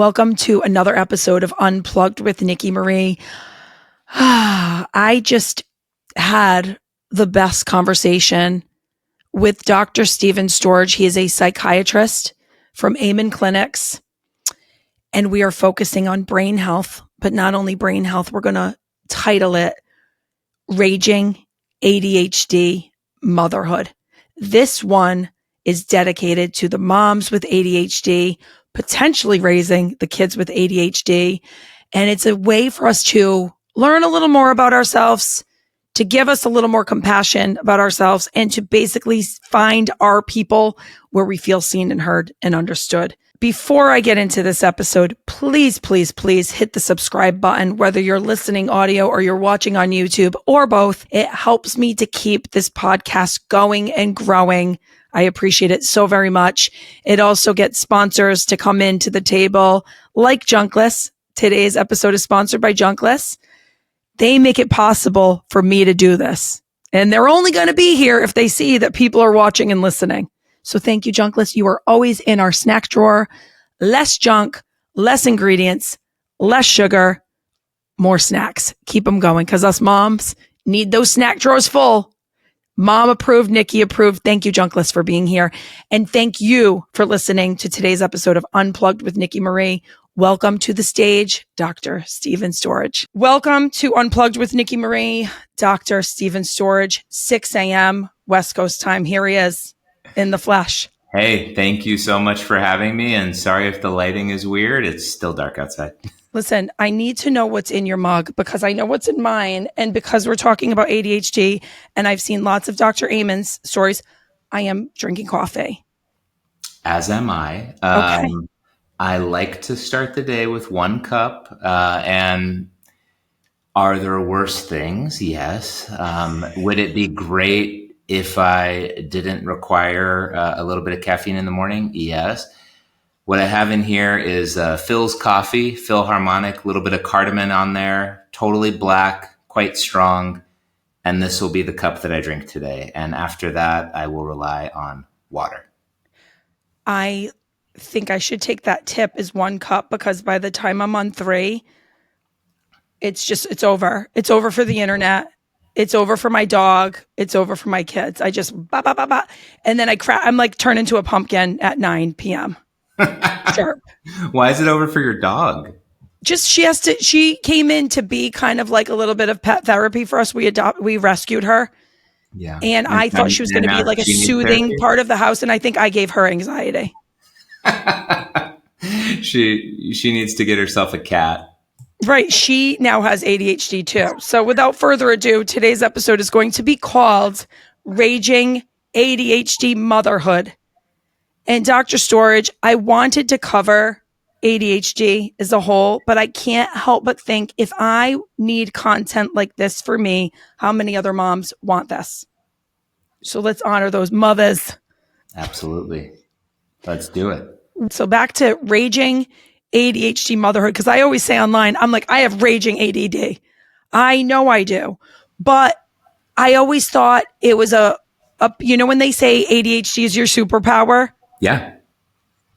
Welcome to another episode of Unplugged with Nicki Marie. I just had the best conversation with Dr. Stephen Storage. He is a psychiatrist from Amen Clinics, and we are focusing on brain health, but not only brain health. We're going to title it Raging ADHD Motherhood. This one is dedicated to the moms with ADHD, potentially raising the kids with ADHD. And it's a way for us to learn a little more about ourselves, to give us a little more compassion about ourselves, and to basically find our people where we feel seen and heard and understood. Before I get into this episode, please hit the subscribe button, whether you're listening audio or you're watching on YouTube or both. It helps me to keep this podcast going and growing. I appreciate it so very much. It also gets sponsors to come into the table like Junkless. Today's episode is sponsored by Junkless. They make it possible for me to do this. And they're only going to be here if they see that people are watching and listening. So thank you, Junkless. You are always in our snack drawer. Less junk, less ingredients, less sugar, more snacks. Keep them going because us moms need those snack drawers full. Mom approved, Nicki approved. Thank you, Junkless, for being here. And thank you for listening to today's episode of Unplugged with Nicki Marie. Welcome to the stage, Dr. Stephen Storage. Welcome to Unplugged with Nicki Marie, Dr. Stephen Storage, 6 a.m. West Coast time. Here he is in the flesh. Hey, thank you so much for having me. And sorry if the lighting is weird. It's still dark outside. Listen, I need to know what's in your mug because I know what's in mine. And because we're talking about ADHD and I've seen lots of Dr. Amen's stories, I am drinking coffee. As am I. Okay. I like to start the day with 1 cup. And are there worse things? Yes. Would it be great if I didn't require a little bit of caffeine in the morning? Yes. What I have in here is Phil's coffee, Philharmonic, a little bit of cardamom on there, totally black, quite strong. And this will be the cup that I drink today. And after that, I will rely on water. I think I should take that tip as 1 cup because by the time I'm on 3, it's over. It's over for the internet. It's over for my dog. It's over for my kids. I just, and then I'm like turn into a pumpkin at 9 p.m. Sharp. Why is it over for your dog? Just she came in to be kind of like a little bit of pet therapy for us. We rescued her. Yeah. And I thought she was going to be like a soothing part of the house. And I think I gave her anxiety. She needs to get herself a cat. Right. She now has ADHD too. So without further ado, today's episode is going to be called Raging ADHD Motherhood. And Dr. Storage, I wanted to cover ADHD as a whole, but I can't help but think if I need content like this for me, how many other moms want this? So let's honor those mothers. Absolutely. Let's do it. So back to Raging ADHD Motherhood, because I always say online, I'm like, I have raging ADD. I know I do. But I always thought it was when they say ADHD is your superpower? Yeah.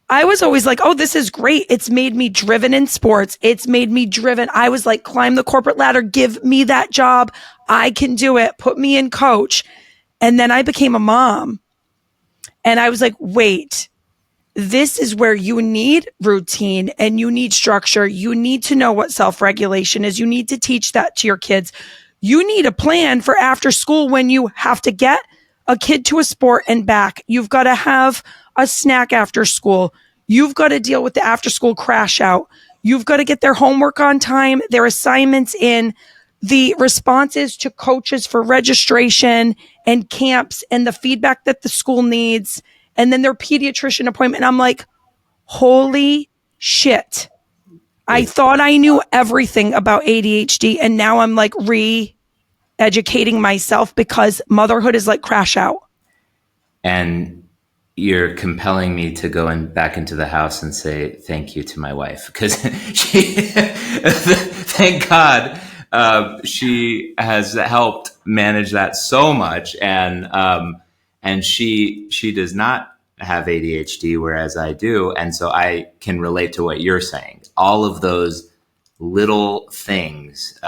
I was always like, oh, this is great. It's made me driven in sports. It's made me driven. I was like, climb the corporate ladder. Give me that job. I can do it. Put me in coach. And then I became a mom. And I was like, wait, this is where you need routine and you need structure. You need to know what self-regulation is. You need to teach that to your kids. You need a plan for after school when you have to get a kid to a sport and back. You've got to have a snack after school. You've got to deal with the after school crash out. You've got to get their homework on time, their assignments in, the responses to coaches for registration and camps and the feedback that the school needs. And then their pediatrician appointment. I'm like, holy shit. I thought I knew everything about ADHD. And now I'm like re-educating myself because motherhood is like crash out. And you're compelling me to go back into the house and say thank you to my wife because thank God, she has helped manage that so much. And she does not have ADHD, whereas I do. And so I can relate to what you're saying. All of those little things,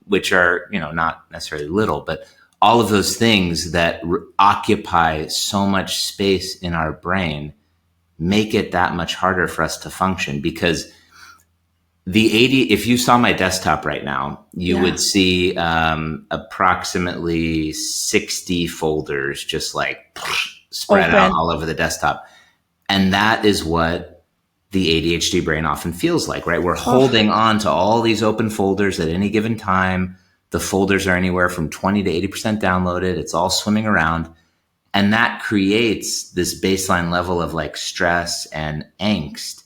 which are, not necessarily little, but all of those things that occupy so much space in our brain make it that much harder for us to function. Because if you saw my desktop right now, you would see approximately 60 folders just like spread out all over the desktop. And that is what the ADHD brain often feels like, right? We're holding on to all these open folders at any given time. The folders are anywhere from 20 to 80% downloaded. It's all swimming around. And that creates this baseline level of like stress and angst.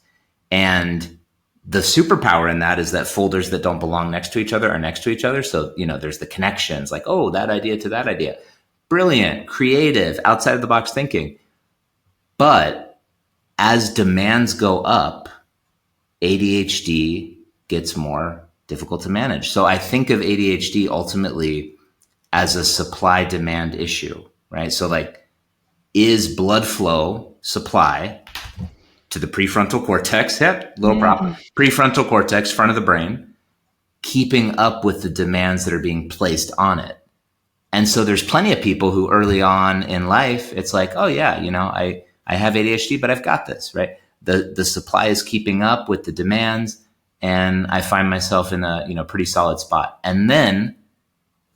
And the superpower in that is that folders that don't belong next to each other are next to each other. So, there's the connections like, oh, that idea to that idea. Brilliant, creative, outside of the box thinking. But as demands go up, ADHD gets more difficult to manage. So I think of ADHD ultimately as a supply demand issue, right? So like, is blood flow supply to the prefrontal cortex, little problem, prefrontal cortex, front of the brain, keeping up with the demands that are being placed on it? And so there's plenty of people who early on in life, it's like, oh yeah, I have ADHD, but I've got this, right? The supply is keeping up with the demands, and I find myself in a pretty solid spot. And then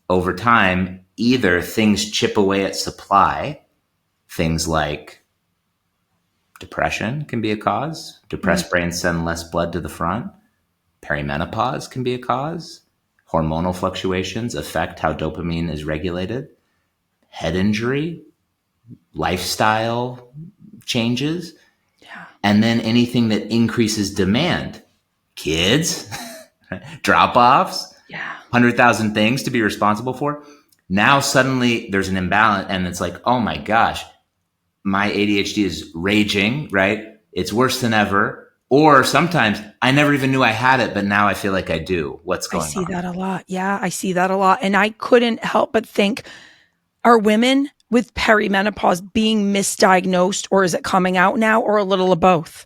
over time, either things chip away at supply, things like depression can be a cause. Depressed brains send less blood to the front. Perimenopause can be a cause. Hormonal fluctuations affect how dopamine is regulated. Head injury, lifestyle changes, and then anything that increases demand. Kids, drop-offs, 100,000 things to be responsible for. Now suddenly there's an imbalance, and it's like, oh my gosh, my ADHD is raging, right? It's worse than ever. Or sometimes I never even knew I had it, but now I feel like I do. What's going on? I see that a lot. Yeah, I see that a lot. And I couldn't help but think, are women with perimenopause being misdiagnosed, or is it coming out now, or a little of both?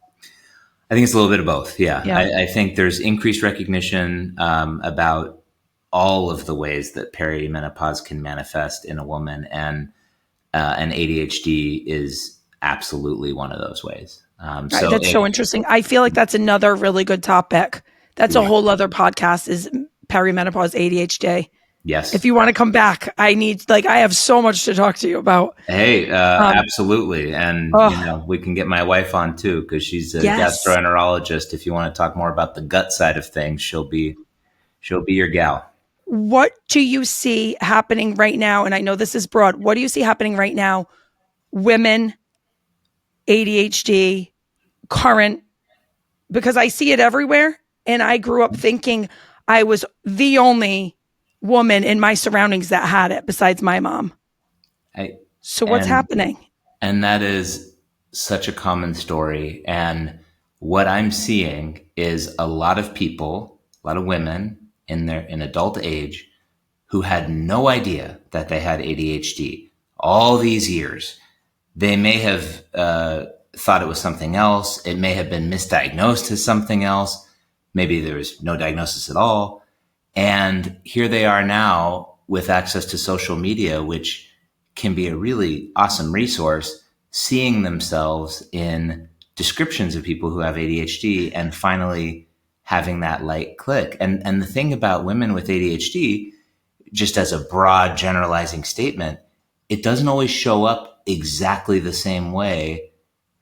I think it's a little bit of both. Yeah. I think there's increased recognition about all of the ways that perimenopause can manifest in a woman. And ADHD is absolutely one of those ways. So that's so interesting. I feel like that's another really good topic. That's a whole other podcast, is perimenopause ADHD. Yes. If you want to come back, I have so much to talk to you about. Hey, absolutely. And, we can get my wife on too, because she's a gastroenterologist. If you want to talk more about the gut side of things, she'll be your gal. What do you see happening right now? And I know this is broad. What do you see happening right now? Women, ADHD, current, because I see it everywhere. And I grew up thinking I was the only woman in my surroundings that had it besides my mom. So what's happening? And that is such a common story. And what I'm seeing is a lot of people, a lot of women in adult age who had no idea that they had ADHD all these years. They may have thought it was something else. It may have been misdiagnosed as something else. Maybe there was no diagnosis at all. And here they are now with access to social media, which can be a really awesome resource, seeing themselves in descriptions of people who have ADHD and finally having that light click. And the thing about women with ADHD, just as a broad generalizing statement, it doesn't always show up exactly the same way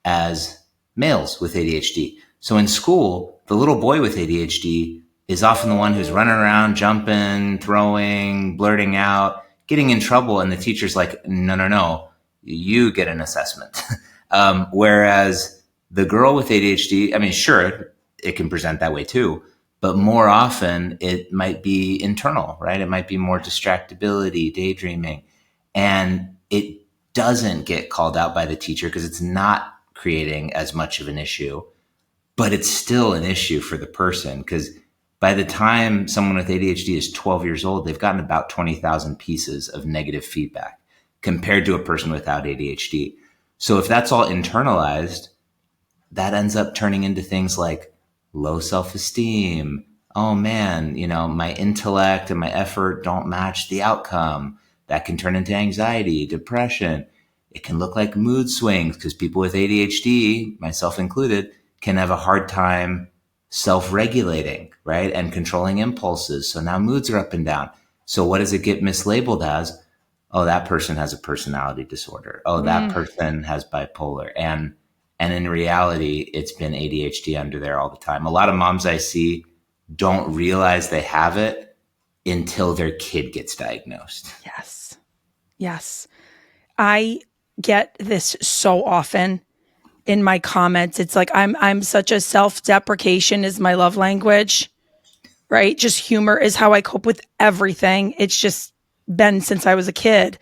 as males with ADHD. So in school, the little boy with ADHD is often the one who's running around, jumping, throwing, blurting out, getting in trouble. And the teacher's like, no, you get an assessment. Whereas the girl with ADHD, I mean, sure, it can present that way too, but more often it might be internal, right? It might be more distractibility, daydreaming, and it doesn't get called out by the teacher because it's not creating as much of an issue, but it's still an issue for the person, because by the time someone with ADHD is 12 years old, they've gotten about 20,000 pieces of negative feedback compared to a person without ADHD. So if that's all internalized, that ends up turning into things like low self-esteem. Oh man, my intellect and my effort don't match the outcome. That can turn into anxiety, depression. It can look like mood swings because people with ADHD, myself included, can have a hard time self-regulating, right? And controlling impulses. So now moods are up and down. So what does it get mislabeled as? Oh, that person has a personality disorder. Oh, that person has bipolar. And in reality, it's been ADHD under there all the time. A lot of moms I see don't realize they have it until their kid gets diagnosed. Yes. Yes. I get this so often in my comments. It's like I'm such a self-deprecation is my love language, right? Just humor is how I cope with everything. It's just been since I was a kid.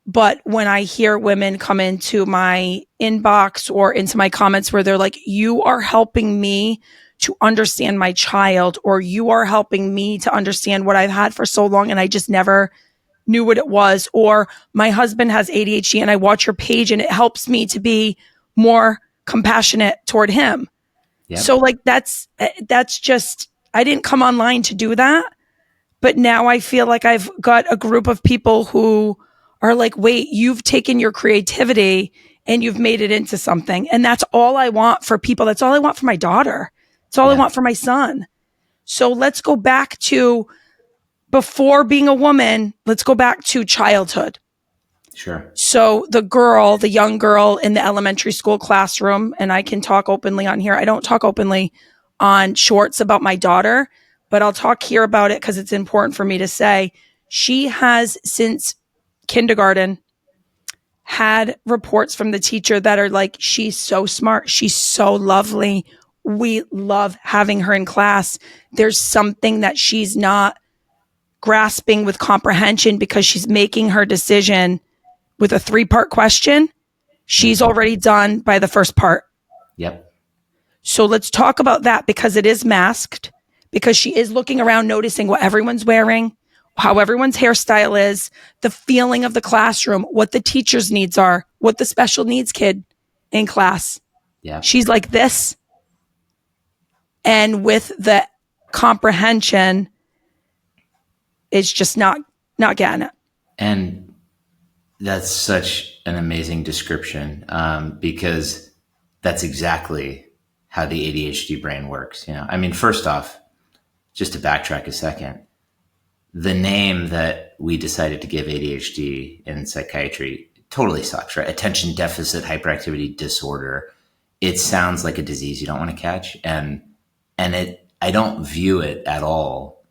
But when I hear women come into my inbox or into my comments where they're like, you are helping me to understand my child, or you are helping me to understand what I've had for so long and I just never knew what it was, or my husband has ADHD and I watch your page and it helps me to be more compassionate toward him. Yep. So like that's just, I didn't come online to do that. But now I feel like I've got a group of people who are like, wait, you've taken your creativity and you've made it into something. And that's all I want for people. That's all I want for my daughter. It's all I want for my son. So let's go back to before being a woman. Let's go back to childhood. Sure. So the young girl in the elementary school classroom, and I can talk openly on here. I don't talk openly on shorts about my daughter, but I'll talk here about it because it's important for me to say. She has, since kindergarten, had reports from the teacher that are like, she's so smart. She's so lovely. We love having her in class. There's something that she's not grasping with comprehension because she's making her decision with a 3-part question. She's already done by the first part. Yep. So let's talk about that because it is masked, because she is looking around, noticing what everyone's wearing, how everyone's hairstyle is, the feeling of the classroom, what the teacher's needs are, what the special needs kid in class. Yeah. She's like this. And with the comprehension, it's just not getting it. And that's such an amazing description, because that's exactly how the ADHD brain works. I mean, first off, just to backtrack a second, the name that we decided to give ADHD in psychiatry totally sucks, right? Attention deficit hyperactivity disorder. It sounds like a disease you don't want to catch. And I don't view it at all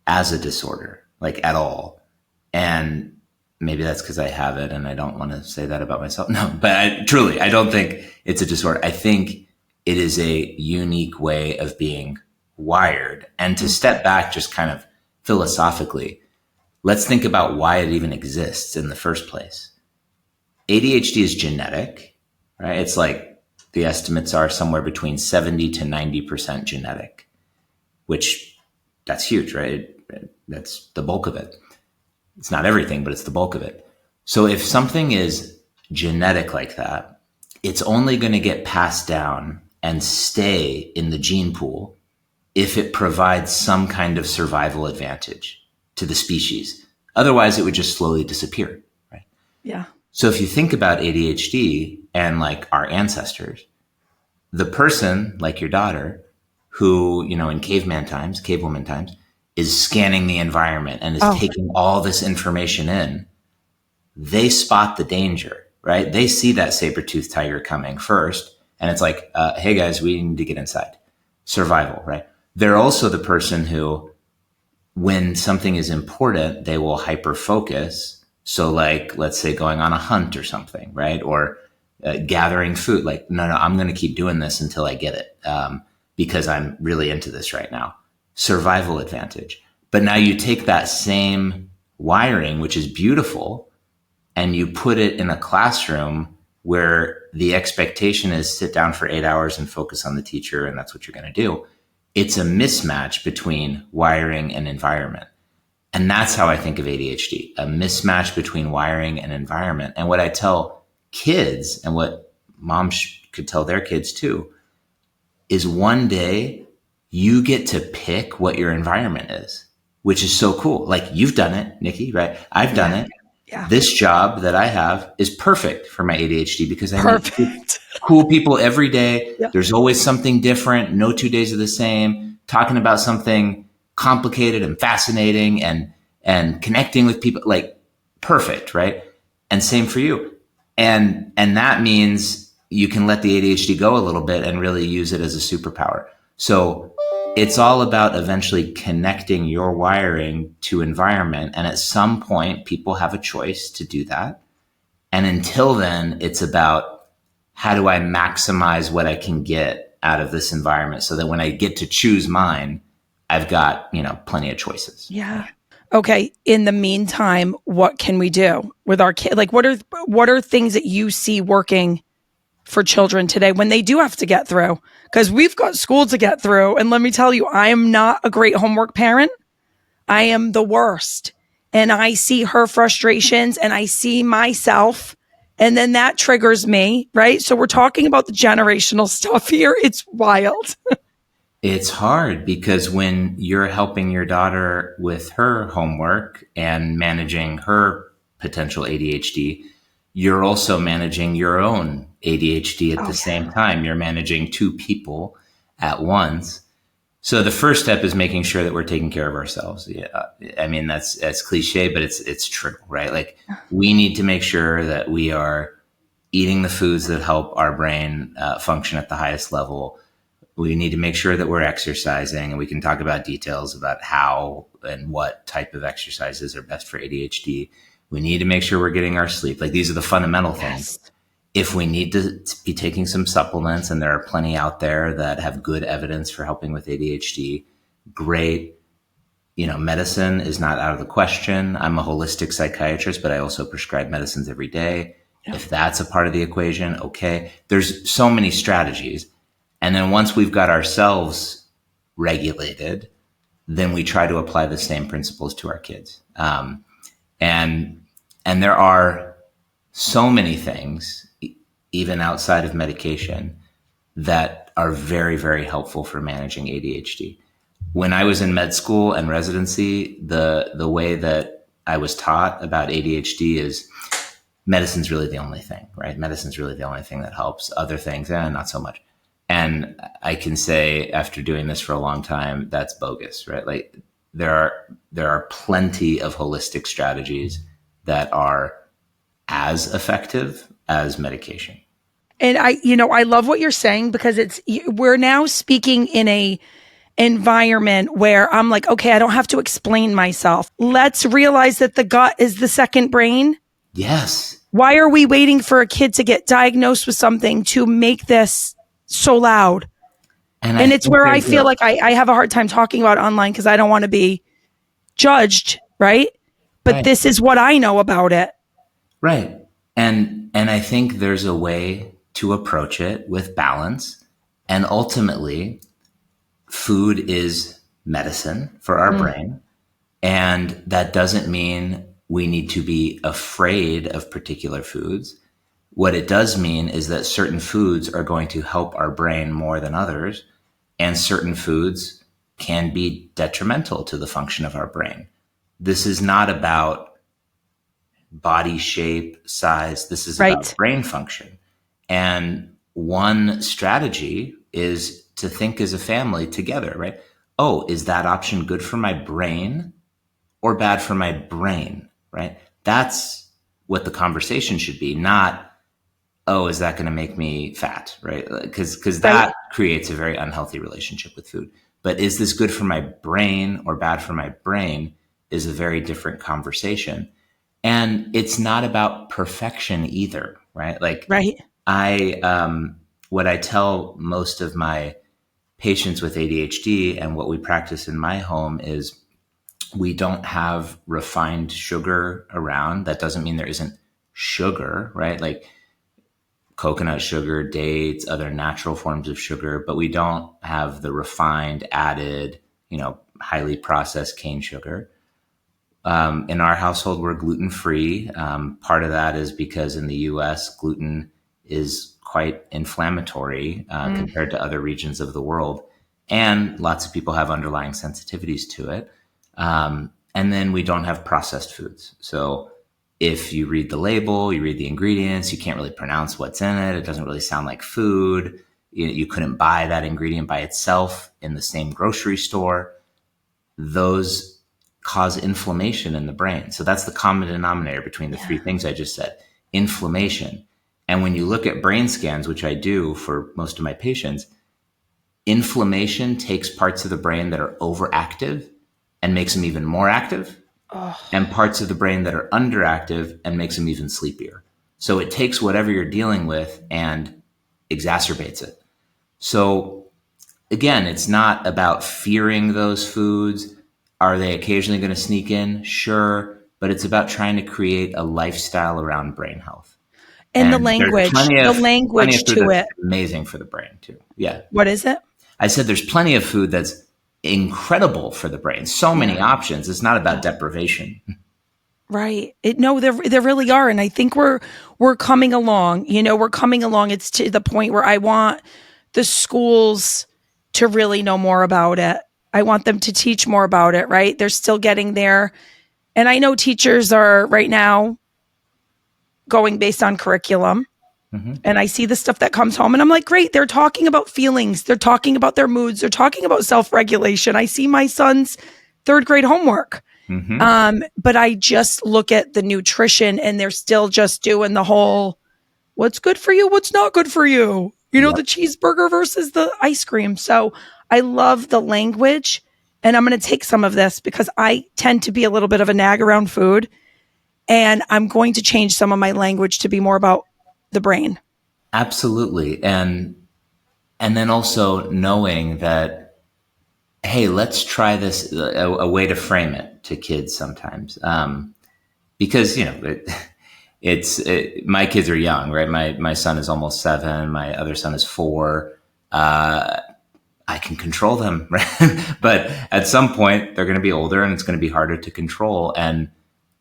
as a disorder, like at all. And maybe that's because I have it and I don't want to say that about myself. No, but I don't think it's a disorder. I think it is a unique way of being wired. And to step back just kind of philosophically, let's think about why it even exists in the first place. ADHD is genetic, right? It's like the estimates are somewhere between 70 to 90% genetic, which that's huge, right? That's the bulk of it. It's not everything, but it's the bulk of it. So if something is genetic like that, it's only going to get passed down and stay in the gene pool if it provides some kind of survival advantage to the species. Otherwise, it would just slowly disappear, right? Yeah. So if you think about ADHD and like our ancestors, the person like your daughter who, in cavewoman times, is scanning the environment and is taking all this information in, they spot the danger, right? They see that saber-toothed tiger coming first. And it's like, hey guys, we need to get inside. Survival, right? They're also the person who, when something is important, they will hyper focus. So like, let's say going on a hunt or something, right? Or gathering food. Like, no, I'm going to keep doing this until I get it, because I'm really into this right now. Survival advantage. But now you take that same wiring, which is beautiful, and you put it in a classroom where the expectation is sit down for 8 hours and focus on the teacher, and that's what you're going to do. It's a mismatch between wiring and environment. And that's how I think of ADHD, a mismatch between wiring and environment. And what I tell kids, and what moms could tell their kids too, is one day you get to pick what your environment is, which is so cool. Like, you've done it, Nicki, right? I've done it. Yeah. This job that I have is perfect for my ADHD because I meet Perfect. cool people every day. Yeah. There's always something different. No 2 days are the same. Talking about something complicated and fascinating and connecting with people, like, perfect, right? And same for you. And that means you can let the ADHD go a little bit and really use it as a superpower. So it's all about eventually connecting your wiring to environment. And at some point, people have a choice to do that. And until then, it's about, how do I maximize what I can get out of this environment so that when I get to choose mine, I've got, plenty of choices. Yeah. Okay. In the meantime, what can we do with our kid? Like, what are things that you see working for children today when they do have to get through? Because we've got school to get through. And let me tell you, I am not a great homework parent. I am the worst. And I see her frustrations and I see myself. And then that triggers me, right? So we're talking about the generational stuff here. It's wild. It's hard because when you're helping your daughter with her homework and managing her potential ADHD, you're also managing your own ADHD at the same time. You're managing two people at once. So the first step is making sure that we're taking care of ourselves. Yeah, I mean, that's cliche, but it's true, right? Like, we need to make sure that we are eating the foods that help our brain function at the highest level. We need to make sure that we're exercising, and we can talk about details about how and what type of exercises are best for ADHD. We need to make sure we're getting our sleep. Like, these are the fundamental things. If we need to be taking some supplements, and there are plenty out there that have good evidence for helping with ADHD, great. Medicine is not out of the question. I'm a holistic psychiatrist, but I also prescribe medicines every day. Yeah. If that's a part of the equation, okay. There's so many strategies. And then once we've got ourselves regulated, then we try to apply the same principles to our kids. And there are so many things, even outside of medication, that are very, very helpful for managing ADHD. When I was in med school and residency, the way that I was taught about ADHD is medicine's really the only thing, right? Medicine's really the only thing that helps. Other things, not so much. And I can say, after doing this for a long time, that's bogus, right? Like, there are plenty of holistic strategies that are as effective as medication. And I love what you're saying, because we're now speaking in a environment where I'm like, okay, I don't have to explain myself. Let's realize that the gut is the second brain. Yes. Why are we waiting for a kid to get diagnosed with something to make this so loud? And it's where I feel like I have a hard time talking about online, because I don't want to be judged, right? But This is what I know about it. Right. And I think there's a way to approach it with balance. And ultimately, food is medicine for our brain. And that doesn't mean we need to be afraid of particular foods. What it does mean is that certain foods are going to help our brain more than others, and certain foods can be detrimental to the function of our brain. This is not about body shape, size. This is about brain function. And one strategy is to think as a family together, right? Oh, is that option good for my brain or bad for my brain, right? That's what the conversation should be, not, oh, is that going to make me fat, right? Because that creates a very unhealthy relationship with food. But is this good for my brain or bad for my brain is a very different conversation. And it's not about perfection either, right? Like, what I tell most of my patients with ADHD and what we practice in my home is, we don't have refined sugar around. That doesn't mean there isn't sugar, right? Like coconut sugar, dates, other natural forms of sugar, but we don't have the refined, added, highly processed cane sugar. In our household, we're gluten-free. Part of that is because in the US, gluten is quite inflammatory compared to other regions of the world. And lots of people have underlying sensitivities to it. And then we don't have processed foods. So if you read the label, you read the ingredients, you can't really pronounce what's in it. It doesn't really sound like food. You couldn't buy that ingredient by itself in the same grocery store. Those cause inflammation in the brain. So that's the common denominator between the three things I just said. Inflammation. And when you look at brain scans, which I do for most of my patients, inflammation takes parts of the brain that are overactive and makes them even more active, and parts of the brain that are underactive and makes them even sleepier. So it takes whatever you're dealing with and exacerbates it. So again, it's not about fearing those foods. Are they occasionally going to sneak in? Sure. But it's about trying to create a lifestyle around brain health. And the language to it. Amazing for the brain too. Yeah. What is it? I said there's plenty of food that's incredible for the brain. So many options. It's not about deprivation. Right. There really are. And I think we're coming along, we're coming along. It's to the point where I want the schools to really know more about it. I want them to teach more about it, right? They're still getting there. And I know teachers are right now going based on curriculum. Mm-hmm. And I see the stuff that comes home and I'm like, great, they're talking about feelings. They're talking about their moods. They're talking about self-regulation. I see my son's third grade homework. Mm-hmm. But I just look at the nutrition and they're still just doing the whole, what's good for you? What's not good for you? The cheeseburger versus the ice cream. So I love the language, and I'm going to take some of this because I tend to be a little bit of a nag around food, and I'm going to change some of my language to be more about the brain. Absolutely. And then also knowing that, hey, let's try this, a way to frame it to kids sometimes. Because, my kids are young, right? My son is almost 7. My other son is 4. I can control them, right? But at some point they're going to be older and it's going to be harder to control. And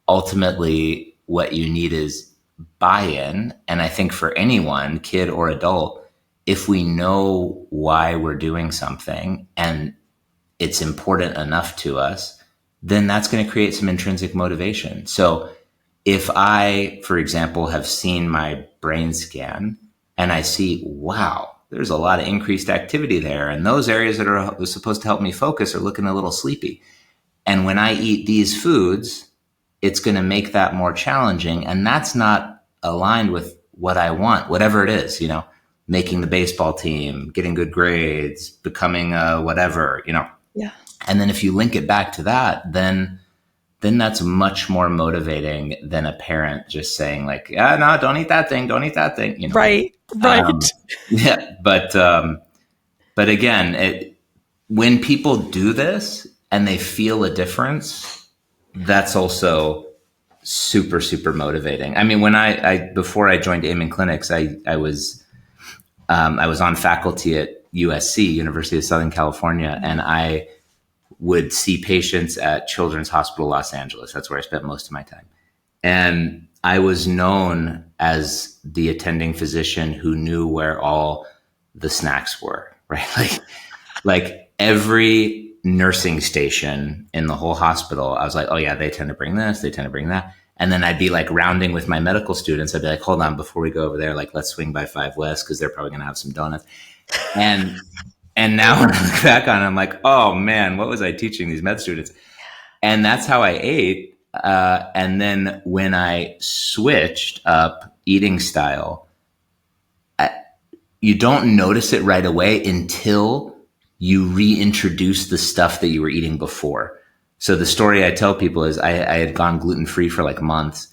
ultimately what you need is buy-in. And I think for anyone, kid or adult, if we know why we're doing something and it's important enough to us, then that's going to create some intrinsic motivation. So if I, for example, have seen my brain scan and I see, wow, there's a lot of increased activity there, and those areas that are supposed to help me focus are looking a little sleepy. And when I eat these foods, it's going to make that more challenging. And that's not aligned with what I want, whatever it is, making the baseball team, getting good grades, becoming whatever, Yeah. And then if you link it back to that, then that's much more motivating than a parent just saying like, yeah, no, don't eat that thing. Don't eat that thing. Right. Yeah. But again, when people do this and they feel a difference, that's also super, super motivating. I mean, when before I joined Amen Clinics, I was on faculty at USC, University of Southern California, and I would see patients at Children's Hospital Los Angeles. That's where I spent most of my time. And I was known as the attending physician who knew where all the snacks were, right? Like every nursing station in the whole hospital, I was like, oh yeah, they tend to bring this, they tend to bring that. And then I'd be like rounding with my medical students. I'd be like, hold on, before we go over there, like let's swing by 5 West because they're probably going to have some donuts. And now when I look back on it, I'm like, oh man, what was I teaching these med students? And that's how I ate. And then when I switched up eating style, you don't notice it right away until you reintroduce the stuff that you were eating before. So the story I tell people is I had gone gluten-free for like months.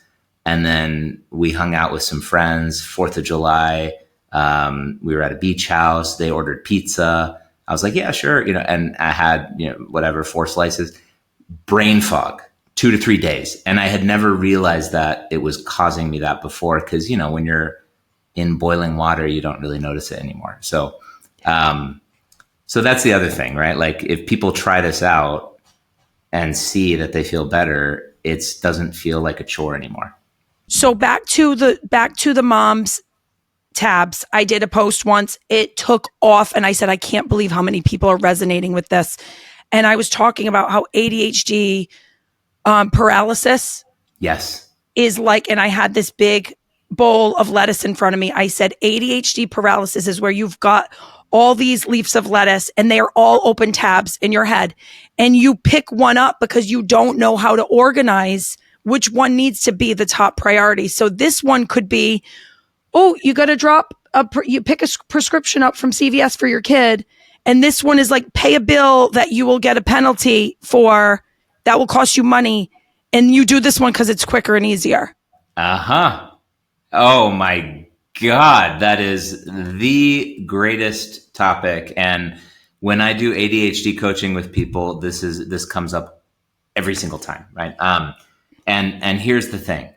And then we hung out with some friends, 4th of July. We were at a beach house. They ordered pizza. I was like, yeah, sure. And I had, 4 slices, brain fog, 2 to 3 days. And I had never realized that it was causing me that before. Cause when you're in boiling water, you don't really notice it anymore. So that's the other thing, right? Like if people try this out and see that they feel better, it doesn't feel like a chore anymore. So back to the moms tabs. I did a post once. It took off and I said, I can't believe how many people are resonating with this. And I was talking about how ADHD paralysis Yes. is like, and I had this big bowl of lettuce in front of me. I said, ADHD paralysis is where you've got all these leaves of lettuce and they are all open tabs in your head. And you pick one up because you don't know how to organize which one needs to be the top priority. So this one could be, oh, you got to you pick a prescription up from CVS for your kid. And this one is like, pay a bill that you will get a penalty for that will cost you money. And you do this one because it's quicker and easier. Uh-huh. Oh my God. That is the greatest topic. And when I do ADHD coaching with people, this comes up every single time, right? And here's the thing.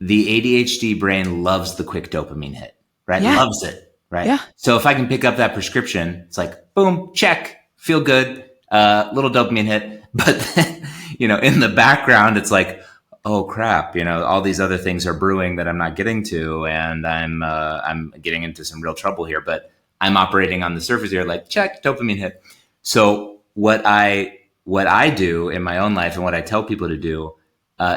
The ADHD brain loves the quick dopamine hit, right? Yeah. Loves it, right? Yeah. So if I can pick up that prescription, it's like, boom, check, feel good, little dopamine hit. But then, in the background, it's like, oh crap, all these other things are brewing that I'm not getting to, and I'm getting into some real trouble here. But I'm operating on the surface here, like check, dopamine hit. So what I do in my own life, and what I tell people to do,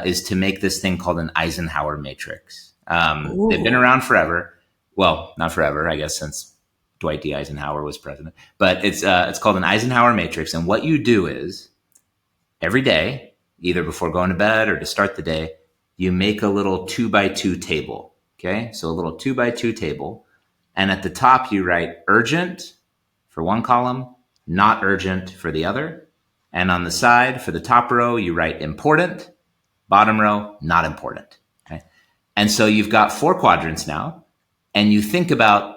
is to make this thing called an Eisenhower matrix. They've been around forever. Well, not forever, I guess, since Dwight D. Eisenhower was president. But it's called an Eisenhower matrix. And what you do is every day, either before going to bed or to start the day, you make a little 2x2 table. Okay, so a little 2x2 table. And at the top, you write urgent for one column, not urgent for the other. And on the side, for the top row, you write important. Bottom row, not important. Okay? And so you've got 4 quadrants now, and you think about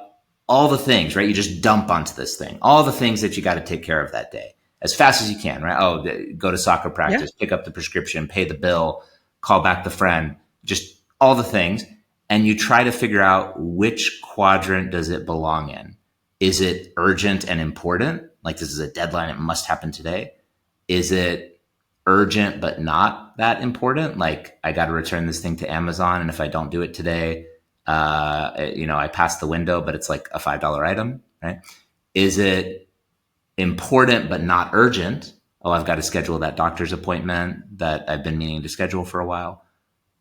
all the things, right? You just dump onto this thing, all the things that you got to take care of that day as fast as you can, right? Oh, go to soccer practice, pick up the prescription, pay the bill, call back the friend, just all the things. And you try to figure out which quadrant does it belong in. Is it urgent and important? Like this is a deadline, it must happen today. Is it urgent but not that important? Like I got to return this thing to Amazon, and if I don't do it today, I pass the window, but it's like a $5 item, right? Is it important but not urgent? Oh, I've got to schedule that doctor's appointment that I've been meaning to schedule for a while.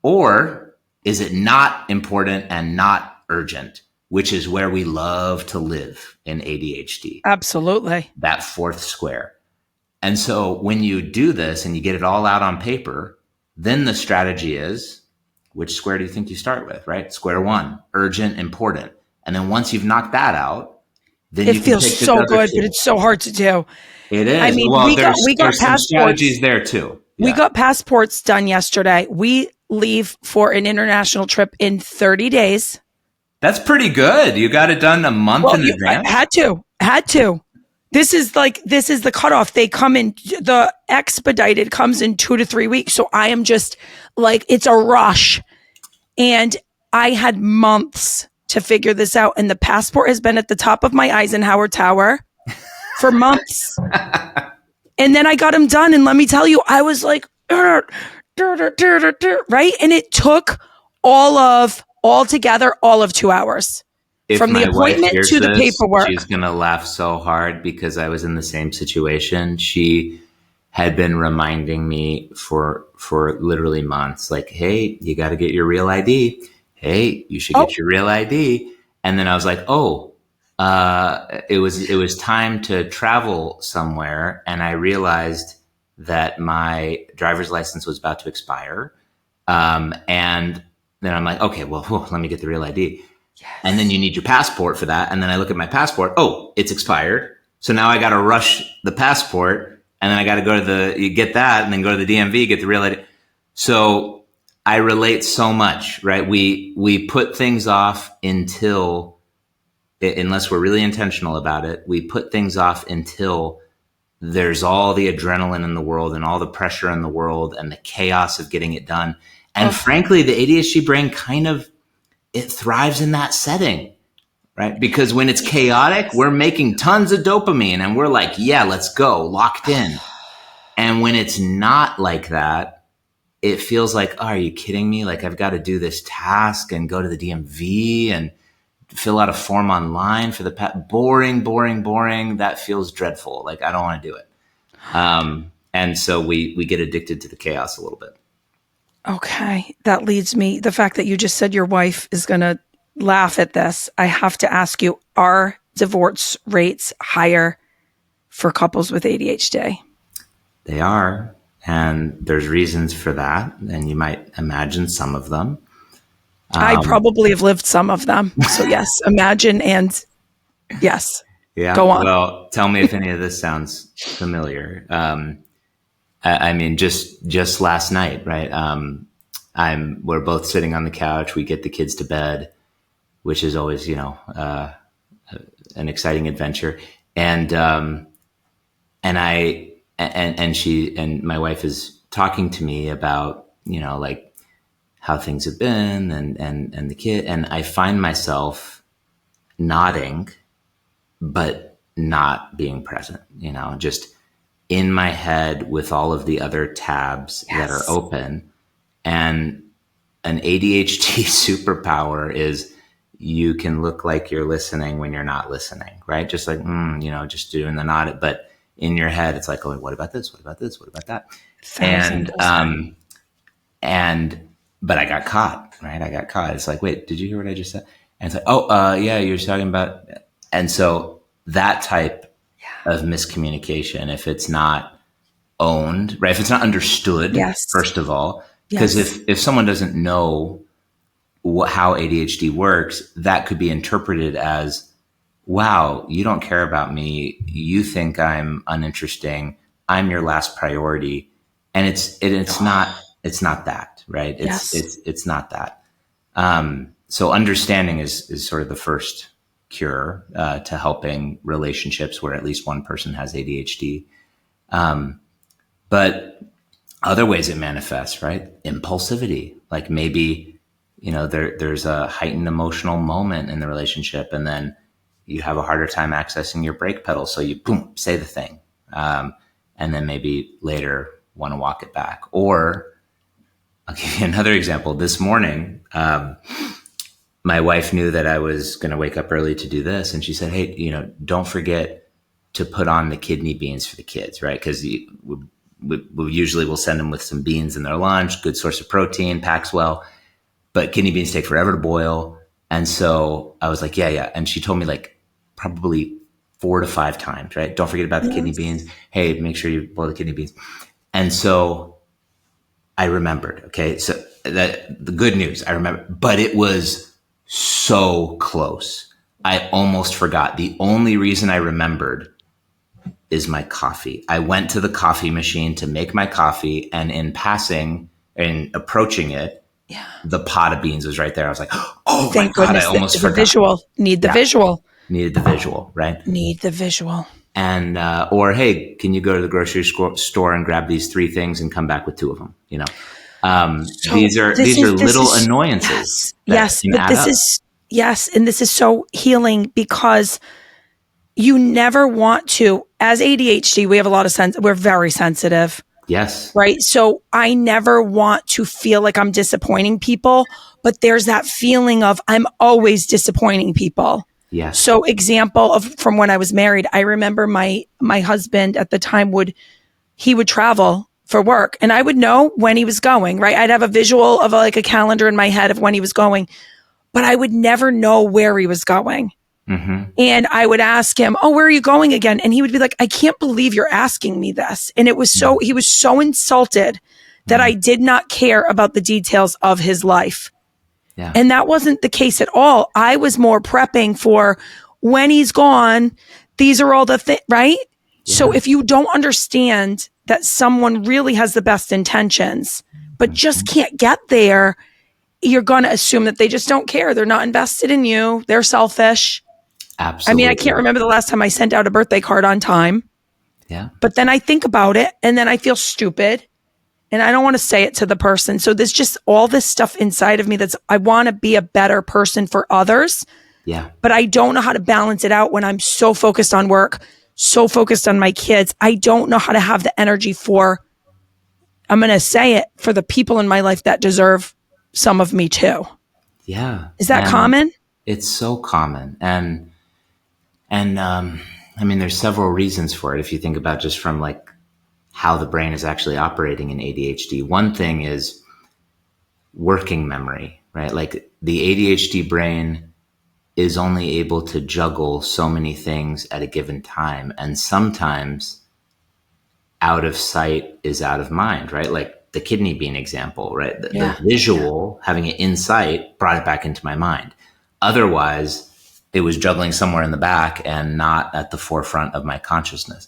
Or is it not important and not urgent, which is where we love to live in ADHD? Absolutely. That fourth square. And so when you do this and you get it all out on paper, then the strategy is, which square do you think you start with, right? Square one, urgent, important. And then once you've knocked that out, then it feels so good, but it's so hard to do. It is. I mean, well, we got there's some passports. Strategies there too. Yeah. We got passports done yesterday. We leave for an international trip in 30 days. That's pretty good. You got it done a month in advance. Had to. This is the cutoff. They come in, the expedited comes in 2 to 3 weeks. So I am just like, it's a rush. And I had months to figure this out. And the passport has been at the top of my Eisenhower Tower for months. And then I got them done. And let me tell you, I was like, right? And it took all of 2 hours. If from the appointment to the paperwork. She's going to laugh so hard because I was in the same situation. She had been reminding me for literally months, like, hey, you got to get your real ID. Hey, you should get your real ID. And then I was like, it was time to travel somewhere. And I realized that my driver's license was about to expire. And then I'm like, okay, well, let me get the real ID. Yes. And then you need your passport for that. And then I look at my passport. Oh, it's expired. So now I got to rush the passport, and then I got to go to you get that and then go to the DMV, get the real ID. So I relate so much, right? We put things off until, unless we're really intentional about it, we put things off until there's all the adrenaline in the world and all the pressure in the world and the chaos of getting it done. And frankly, the ADHD brain it thrives in that setting, right? Because when it's chaotic, we're making tons of dopamine and we're like, yeah, let's go, locked in. And when it's not like that, it feels like, oh, are you kidding me? Like I've got to do this task and go to the DMV and fill out a form online for the pet. Boring. That feels dreadful. Like I don't want to do it. And so we get addicted to the chaos a little bit. Okay. That leads me, the fact that you just said your wife is going to laugh at this. I have to ask you, are divorce rates higher for couples with ADHD? They are. And there's reasons for that. And you might imagine some of them. I probably have lived some of them. So yes, imagine and yes. Yeah. Go on. Well, tell me if any of this sounds familiar. I mean, just last night, right? We're both sitting on the couch. We get the kids to bed, which is always, an exciting adventure. And my wife is talking to me about, like how things have been and the kid. And I find myself nodding, but not being present, just in my head with all of the other tabs that are open. And an ADHD superpower is you can look like you're listening when you're not listening, right? Just like, just doing the nod. But in your head, it's like, oh, what about this? What about this? What about that? But I got caught, right? I got caught. It's like, wait, did you hear what I just said? And it's like, yeah, you're talking about. And so that type of miscommunication, if it's not owned, right? If it's not understood, first of all, because if someone doesn't know how ADHD works, that could be interpreted as, wow, you don't care about me. You think I'm uninteresting. I'm your last priority. And it's not that, right? It's not that. So understanding is sort of the first cure to helping relationships where at least one person has ADHD. But other ways it manifests, right? Impulsivity, like maybe, there's a heightened emotional moment in the relationship and then you have a harder time accessing your brake pedal. So you boom, say the thing. And then maybe later want to walk it back. Or I'll give you another example. This morning, my wife knew that I was going to wake up early to do this. And she said, hey, don't forget to put on the kidney beans for the kids, right? Because we usually will send them with some beans in their lunch, good source of protein, packs well. But kidney beans take forever to boil. And so I was like, yeah. And she told me like probably 4 to 5 times, right? Don't forget about the kidney beans. Hey, make sure you boil the kidney beans. And so I remembered, okay? So that the good news, I remember, but it was so close. I almost forgot. The only reason I remembered is my coffee. I went to the coffee machine to make my coffee, and in passing and approaching it, the pot of beans was right there. I was like, oh my God, I almost forgot. Visual. Need the visual. Needed the visual, right? Need the visual. And, or, hey, can you go to the grocery store and grab these 3 things and come back with 2 of them? So these are little annoyances. Yes. But this is so healing because you never want to, as ADHD, we have a lot of we're very sensitive. Yes. Right. So I never want to feel like I'm disappointing people, but there's that feeling of I'm always disappointing people. Yes. So example from when I was married, I remember my husband at the time would travel for work and I would know when he was going, right? I'd have a visual of a calendar in my head of when he was going, but I would never know where he was going. Mm-hmm. And I would ask him, oh, where are you going again? And he would be like, I can't believe you're asking me this. And it was he was so insulted that I did not care about the details of his life. Yeah. And that wasn't the case at all. I was more prepping for when he's gone. These are all the things, right? Yeah. So if you don't understand that someone really has the best intentions, but just can't get there, you're going to assume that they just don't care. They're not invested in you. They're selfish. Absolutely. I mean, I can't remember the last time I sent out a birthday card on time. Yeah. But then I think about it and then I feel stupid and I don't want to say it to the person. So there's just all this stuff inside of me I want to be a better person for others. Yeah. But I don't know how to balance it out when I'm so focused on work, so focused on my kids. I don't know how to have the energy for I'm going to say it for the people in my life that deserve some of me too. Yeah. Is that common? It's so common. And I mean, there's several reasons for it. If you think about just from like how the brain is actually operating in ADHD, one thing is working memory, right? Like the ADHD brain is only able to juggle so many things at a given time. And sometimes out of sight is out of mind, right? Like the kidney bean example, right? The visual, having it in sight, brought it back into my mind. Otherwise, it was juggling somewhere in the back and not at the forefront of my consciousness.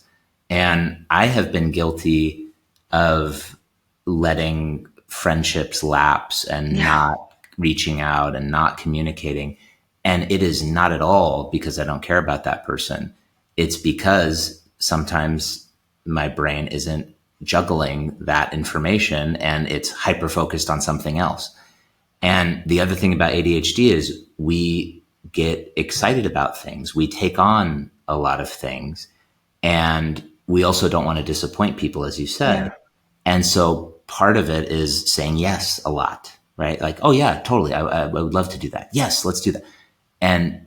And I have been guilty of letting friendships lapse and not reaching out and not communicating. And it is not at all because I don't care about that person. It's because sometimes my brain isn't juggling that information and it's hyper focused on something else. And the other thing about ADHD is we get excited about things. We take on a lot of things, and we also don't want to disappoint people, as you said. Yeah. And so part of it is saying yes a lot, right? Like, oh yeah, totally. I would love to do that. Yes, let's do that. And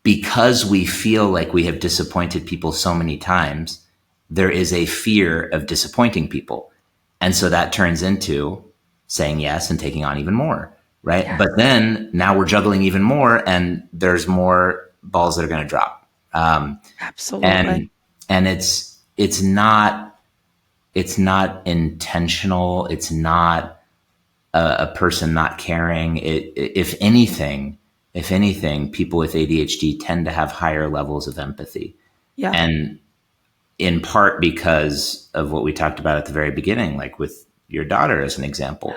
because we feel like we have disappointed people so many times, there is a fear of disappointing people. And so that turns into saying yes and taking on even more, right? Yeah. But then now we're juggling even more and there's more balls that are going to drop. Absolutely. And it's not intentional. It's not a person not caring. If anything, people with ADHD tend to have higher levels of empathy. Yeah. And in part because of what we talked about at the very beginning, like with your daughter as an example,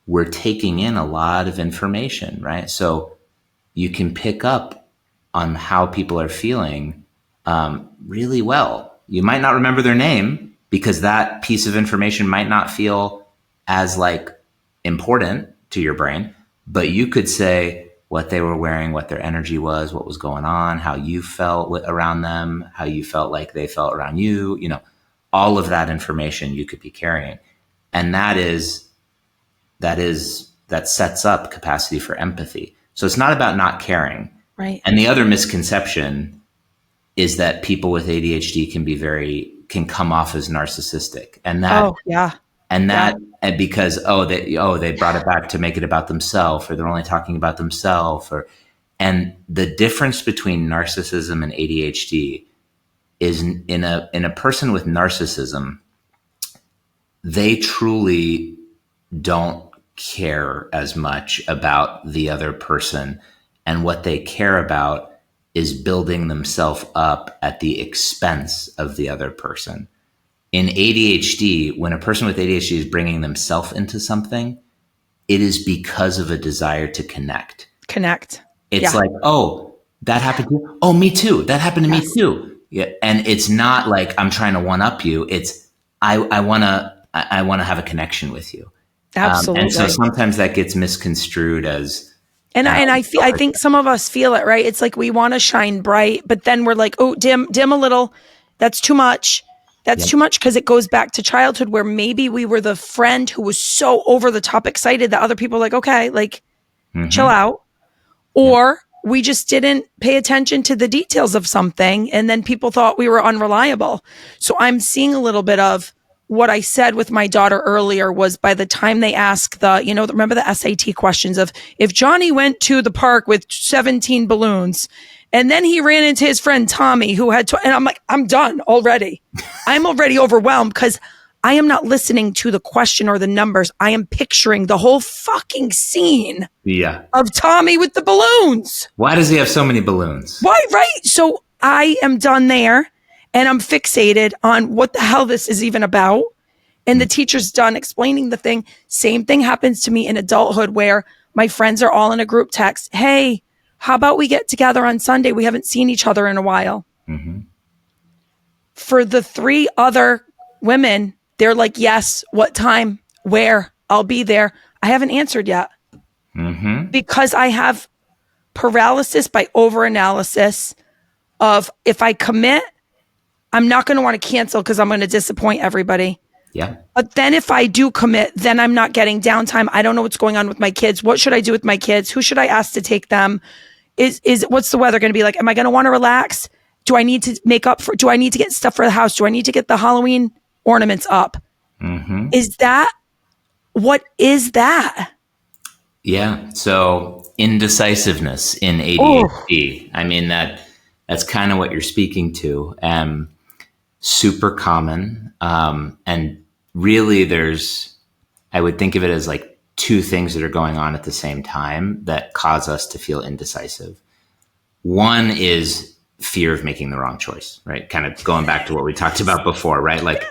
we're taking in a lot of information, right? So you can pick up on how people are feeling really well. You might not remember their name because that piece of information might not feel as like important to your brain, but you could say what they were wearing, what their energy was, what was going on, how you felt around them, how you felt like they felt around you, you know, all of that information you could be carrying. And that sets up capacity for empathy. So it's not about not caring. Right. And the other misconception is that people with ADHD can come off as narcissistic. And that, and because, they brought it back to make it about themselves, or they're only talking about themselves, and the difference between narcissism and ADHD is in a person with narcissism, they truly don't care as much about the other person. And what they care about is building themselves up at the expense of the other person. In ADHD, when a person with ADHD is bringing themselves into something, it is because of a desire to connect. It's like, oh, that happened to you. Oh, me too. That happened to me too. Yeah. And it's not like I'm trying to one up you. It's, I want to have a connection with you. Absolutely. And so sometimes that gets misconstrued as, I think some of us feel it, right? It's like we want to shine bright, but then we're like, oh, dim a little. That's too much. That's too much, because it goes back to childhood where maybe we were the friend who was so over the top excited that other people were like, okay, like chill out. Or we just didn't pay attention to the details of something, and then people thought we were unreliable. So I'm seeing a little bit of what I said with my daughter earlier was, by the time they ask remember the SAT questions of, if Johnny went to the park with 17 balloons and then he ran into his friend Tommy who had, and I'm like, I'm done already. I'm already overwhelmed because I am not listening to the question or the numbers. I am picturing the whole fucking scene of Tommy with the balloons. Why does he have so many balloons? Why? Right. So I am done there. And I'm fixated on what the hell this is even about. And the teacher's done explaining the thing. Same thing happens to me in adulthood where my friends are all in a group text. Hey, how about we get together on Sunday? We haven't seen each other in a while. Mm-hmm. For the 3 other women, they're like, yes, what time, where, I'll be there. I haven't answered yet. Mm-hmm. Because I have paralysis by overanalysis of, if I commit, I'm not going to want to cancel because I'm going to disappoint everybody. Yeah. But then if I do commit, then I'm not getting downtime. I don't know what's going on with my kids. What should I do with my kids? Who should I ask to take them? What's the weather going to be like? Am I going to want to relax? Do I need to do I need to get stuff for the house? Do I need to get the Halloween ornaments up? Mm-hmm. What is that? Yeah. So indecisiveness in ADHD. I mean, that's kind of what you're speaking to. Super common. And really I would think of it as like two things that are going on at the same time that cause us to feel indecisive. One is fear of making the wrong choice, right? Kind of going back to what we talked about before, right? Like,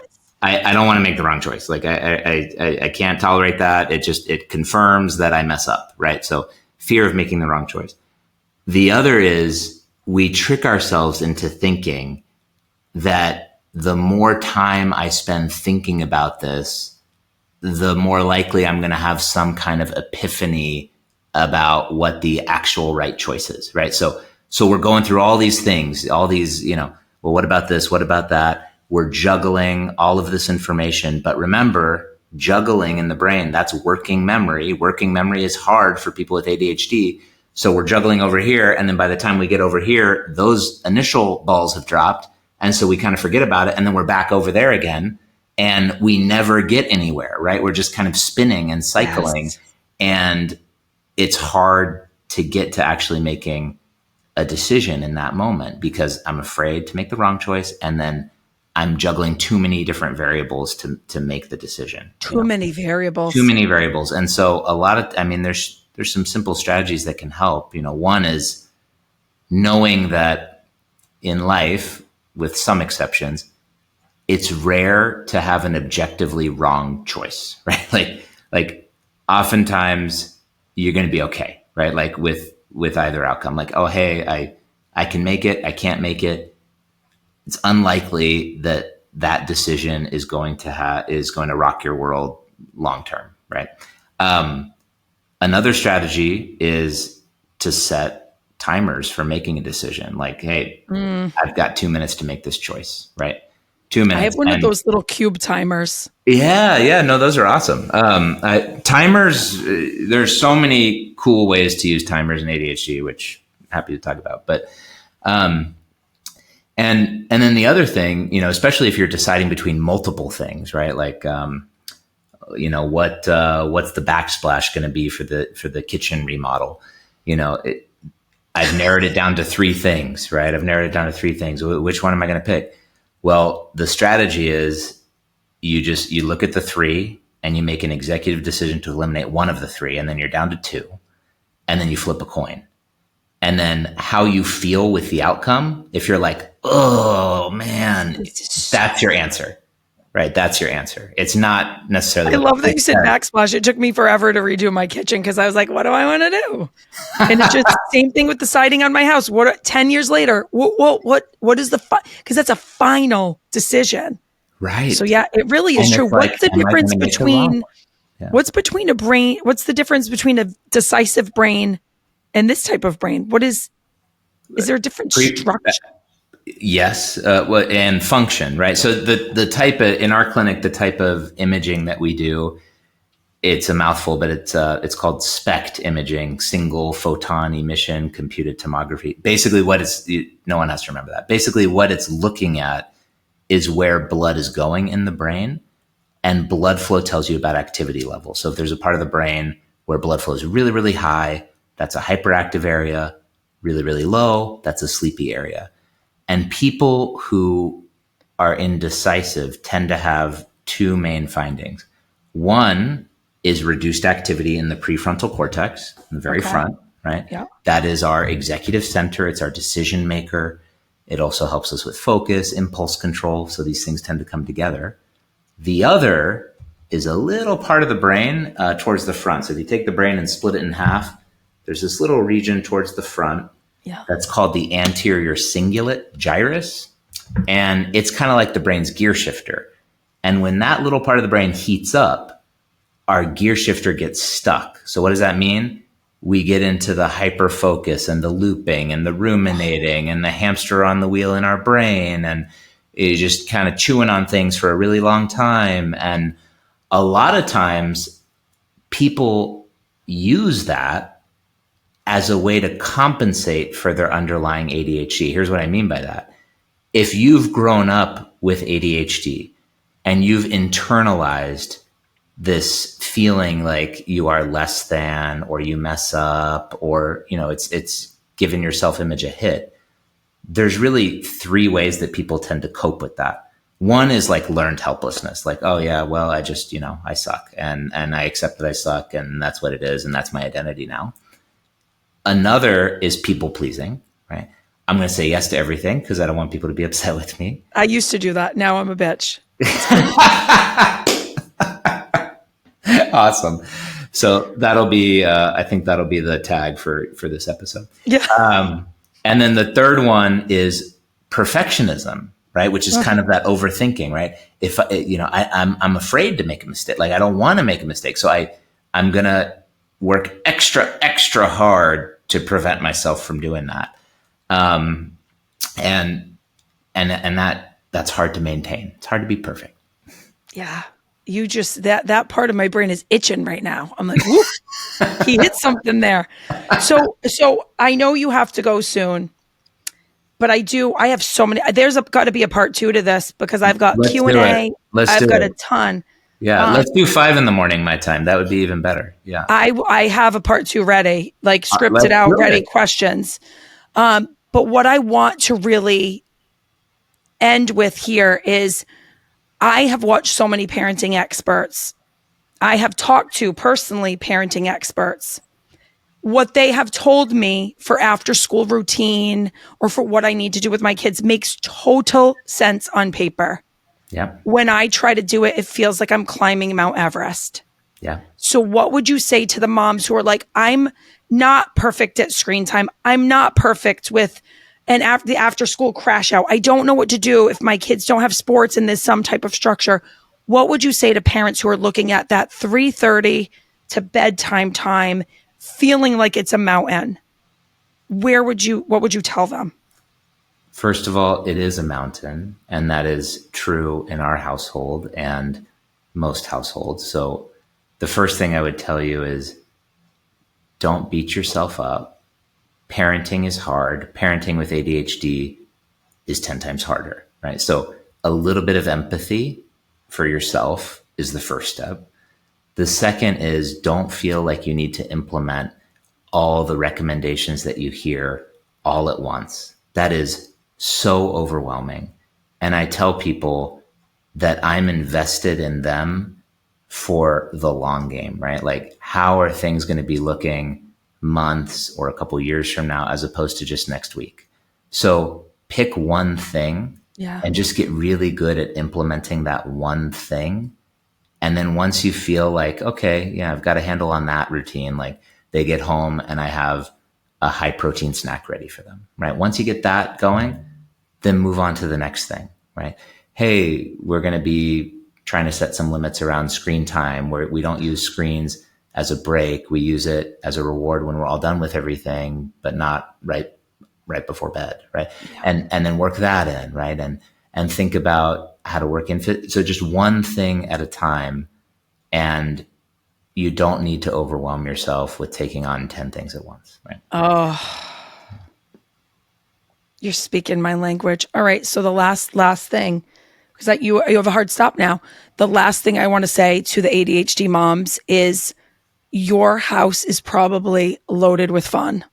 I don't want to make the wrong choice. Like I can't tolerate that. It confirms that I mess up, right? So fear of making the wrong choice. The other is we trick ourselves into thinking that the more time I spend thinking about this, the more likely I'm going to have some kind of epiphany about what the actual right choice is, right? So we're going through all these things, all these, well, what about this? What about that? We're juggling all of this information. But remember, juggling in the brain, that's working memory. Working memory is hard for people with ADHD. So we're juggling over here. And then by the time we get over here, those initial balls have dropped. And so we kind of forget about it. And then we're back over there again. And we never get anywhere, right? We're just kind of spinning and cycling. Yes. And it's hard to get to actually making a decision in that moment because I'm afraid to make the wrong choice. And then I'm juggling too many different variables to make the decision. Too many variables. And so there's some simple strategies that can help. One is knowing that in life, with some exceptions, it's rare to have an objectively wrong choice, right? Like oftentimes you're going to be okay, right? Like with either outcome, like, oh, hey, I can make it. I can't make it. It's unlikely that decision is going to rock your world long term, right? Another strategy is to set timers for making a decision. Like, hey, I've got 2 minutes to make this choice, right? 2 minutes. I have one of those little cube timers. Yeah. No, those are awesome. Timers, there's so many cool ways to use timers in ADHD, which I'm happy to talk about. But and then the other thing, especially if you're deciding between multiple things, right? Like, what's the backsplash going to be for the kitchen remodel? I've narrowed it down to 3 things, right? Which one am I going to pick? Well, the strategy is you look at the 3 and you make an executive decision to eliminate one of the 3, and then you're down to 2, and then you flip a coin. And then how you feel with the outcome, if you're like, oh man, that's your answer, right? That's your answer. It's not necessarily. I love that you said backsplash. It took me forever to redo my kitchen because I was like, what do I want to do? And it's just the same thing with the siding on my house. 10 years later, what is because that's a final decision. Right. So yeah, it really is true. What's the difference between what's the difference between a decisive brain and this type of brain? Is there a different structure? Yes. And function, right? So the type in our clinic, the type of imaging that we do, it's a mouthful, but it's called SPECT imaging, single photon emission computed tomography. Basically no one has to remember that. Basically what it's looking at is where blood is going in the brain, and blood flow tells you about activity level. So if there's a part of the brain where blood flow is really, really high, that's a hyperactive area. Really, really low, that's a sleepy area. And people who are indecisive tend to have 2 main findings. One is reduced activity in the prefrontal cortex, in the very front, right? Yeah. That is our executive center. It's our decision maker. It also helps us with focus, impulse control. So these things tend to come together. The other is a little part of the brain towards the front. So if you take the brain and split it in half, there's this little region towards the front that's called the anterior cingulate gyrus. And it's kind of like the brain's gear shifter. And when that little part of the brain heats up, our gear shifter gets stuck. So what does that mean? We get into the hyper focus and the looping and the ruminating and the hamster on the wheel in our brain. And you're just kind of chewing on things for a really long time. And a lot of times people use that as a way to compensate for their underlying ADHD. Here's what I mean by that. If you've grown up with ADHD and you've internalized this feeling like you are less than, or you mess up, or, you know, it's giving your self-image a hit, there's really three ways that people tend to cope with that. One is like learned helplessness. Like, oh yeah, well, I just, you know, I suck, and I accept that I suck, and that's what it is. And that's my identity now. Another is people pleasing, right? I'm going to say yes to everything because I don't want people to be upset with me. I used to do that. Now I'm a bitch. Awesome. So that'll be, I think that'll be the tag for this episode. Yeah. And then the third one is perfectionism, right? Which is kind of that overthinking, right? If you know, I'm afraid to make a mistake. Like I don't want to make a mistake. So I'm going to work extra hard to prevent myself from doing that. And that's hard to maintain. It's hard to be perfect. Yeah. You just, that part of my brain is itching right now. I'm like, whoop, he hit something there. So I know you have to go soon, but I have so many, there's got to be a part 2 to this because I've got Q&A. I've got a ton. Yeah. Let's do 5 a.m. my time. That would be even better. Yeah. I have a part 2 ready, like scripted out, ready questions. But what I want to really end with here is I have watched so many parenting experts. I have talked to personally parenting experts. What they have told me for after school routine or for what I need to do with my kids makes total sense on paper. Yeah. When I try to do it, it feels like I'm climbing Mount Everest. Yeah. So what would you say to the moms who are like, I'm not perfect at screen time. I'm not perfect with the after school crash out. I don't know what to do if my kids don't have sports and there's some type of structure. What would you say to parents who are looking at that 3:30 to bedtime time, feeling like it's a mountain? What would you tell them? First of all, it is a mountain, and that is true in our household and most households. So the first thing I would tell you is don't beat yourself up. Parenting is hard. Parenting with ADHD is 10 times harder, right? So a little bit of empathy for yourself is the first step. The second is don't feel like you need to implement all the recommendations that you hear all at once. That is so overwhelming. And I tell people that I'm invested in them for the long game, right? Like, how are things going to be looking months or a couple years from now, as opposed to just next week? So pick one thing and just get really good at implementing that one thing. And then once you feel like, okay, yeah, I've got a handle on that routine, like they get home and I have a high protein snack ready for them, right? Once you get that going, then move on to the next thing, right? Hey, we're going to be trying to set some limits around screen time where we don't use screens as a break. We use it as a reward when we're all done with everything, but not right before bed, right? Yeah. And then work that in, right? And think about how to work in fit. So just one thing at a time, and you don't need to overwhelm yourself with taking on 10 things at once, right? Oh, you're speaking my language. All right. So the last thing, because you have a hard stop now. The last thing I want to say to the ADHD moms is your house is probably loaded with fun.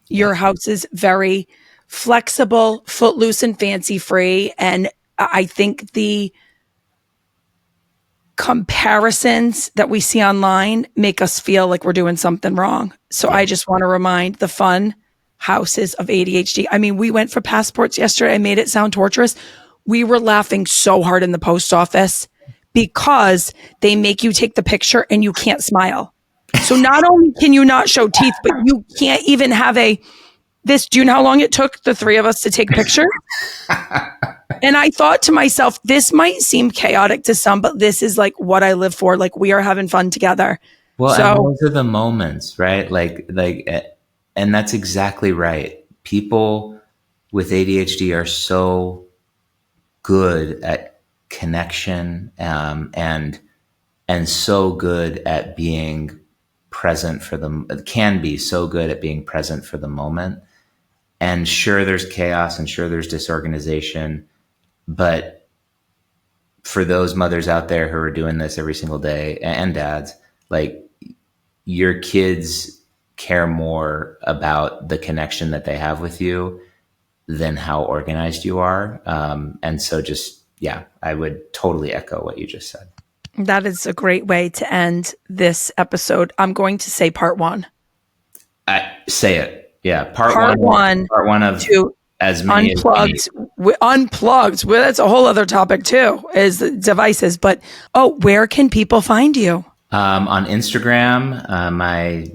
Your house is very flexible, footloose, and fancy free. And I think the comparisons that we see online make us feel like we're doing something wrong. So I just want to remind the fun houses of ADHD. I mean, we went for passports yesterday. I made it sound torturous. We were laughing so hard in the post office because they make you take the picture and you can't smile. So not only can you not show teeth, but you can't even have do you know how long it took the three of us to take a picture? And I thought to myself, this might seem chaotic to some, but this is like what I live for. Like, we are having fun together. Well, and those are the moments, right? Like, and that's exactly right. People with ADHD are so good at connection, and so good at being present for them, can be so good at being present for the moment. And sure, there's chaos and sure, there's disorganization, but for those mothers out there who are doing this every single day, and dads, like, your kids care more about the connection that they have with you than how organized you are. And so just, yeah, I would totally echo what you just said. That is a great way to end this episode. I'm going to say part one. Say it. Yeah. Part one of to as many Unplugged. Unplugged. Well, that's a whole other topic too, is the devices. But, where can people find you? On Instagram, my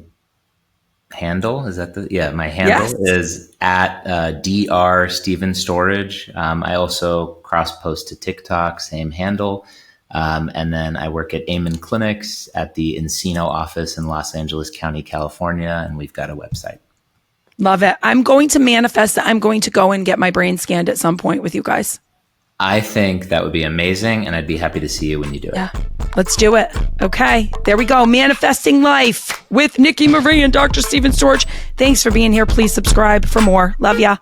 handle is that my handle is at Dr. Steven Storage. I also cross post to TikTok, same handle. And then I work at Amen Clinics at the Encino office in Los Angeles County, California, and we've got a website. Love it. I'm going to manifest that I'm going to go and get my brain scanned at some point with you guys. I think that would be amazing, and I'd be happy to see you when you do it. Yeah, let's do it. Okay, there we go. Manifesting Life with Nicki Marie and Dr. Steven Storage. Thanks for being here. Please subscribe for more. Love ya.